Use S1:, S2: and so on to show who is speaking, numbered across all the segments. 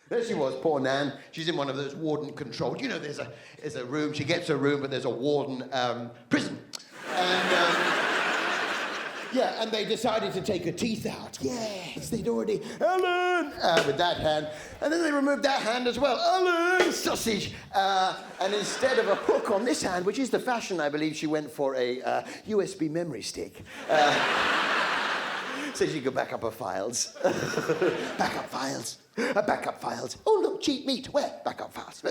S1: There she was, poor Nan. She's in one of those warden-controlled... You know, there's a room. She gets a room, but there's a warden prison. And... Yeah, and they decided to take her teeth out. Yes, they'd already... Ellen! With that hand. And then they removed that hand as well. Ellen! Sausage! And instead of a hook on this hand, which is the fashion, I believe, she went for a USB memory stick. So she could back up her files. Backup files. Backup files. Oh, look, cheap meat. Where? Backup files.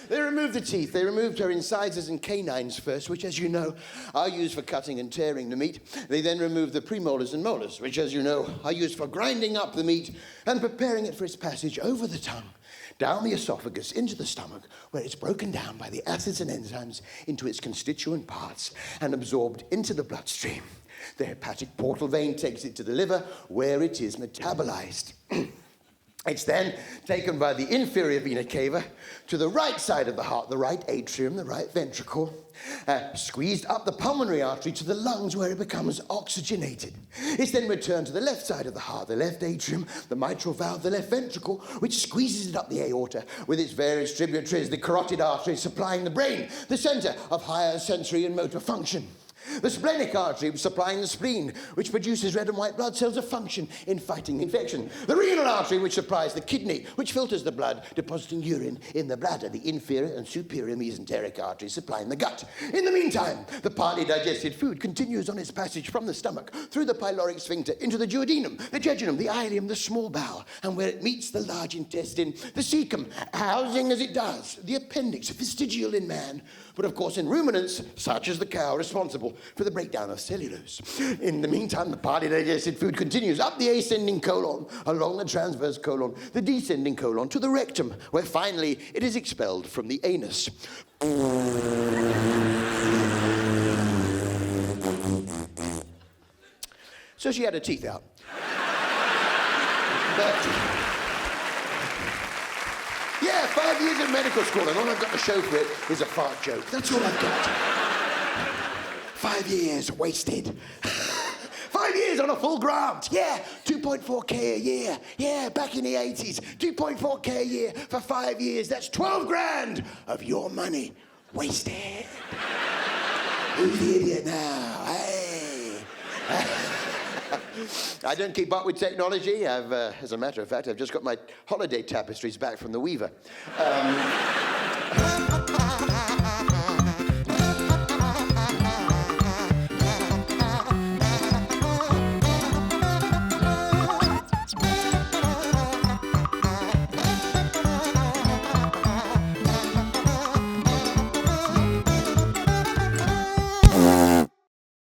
S1: They removed the teeth. They removed her incisors and canines first, which, as you know, are used for cutting and tearing the meat. They then removed the premolars and molars, which, as you know, are used for grinding up the meat and preparing it for its passage over the tongue, down the esophagus, into the stomach, where it's broken down by the acids and enzymes into its constituent parts and absorbed into the bloodstream. The hepatic portal vein takes it to the liver, where it is metabolized. It's then taken by the inferior vena cava to the right side of the heart, the right atrium, the right ventricle, squeezed up the pulmonary artery to the lungs where it becomes oxygenated. It's then returned to the left side of the heart, the left atrium, the mitral valve, the left ventricle, which squeezes it up the aorta with its various tributaries, the carotid artery supplying the brain, the center of higher sensory and motor function. The splenic artery supplying the spleen, which produces red and white blood cells of function in fighting infection. The renal artery, which supplies the kidney, which filters the blood, depositing urine in the bladder. The inferior and superior mesenteric arteries supplying the gut. In the meantime, the partly digested food continues on its passage from the stomach, through the pyloric sphincter, into the duodenum, the jejunum, the ileum, the small bowel, and where it meets the large intestine, the cecum, housing as it does the appendix, vestigial in man, but of course in ruminants, such as the cow, responsible for the breakdown of cellulose. In the meantime, the partly digested food continues up the ascending colon, along the transverse colon, the descending colon, to the rectum, where finally it is expelled from the anus. So she had her teeth out. Yeah, 5 years of medical school, and all I've got to show for it is a fart joke. That's all I've got. 5 years wasted. 5 years on a full grant. Yeah, 2.4K a year. Yeah, back in the 80s, 2.4K a year for 5 years. That's 12 grand of your money wasted. Who's the idiot now? Hey. I don't keep up with technology. As a matter of fact, I've just got my holiday tapestries back from the weaver.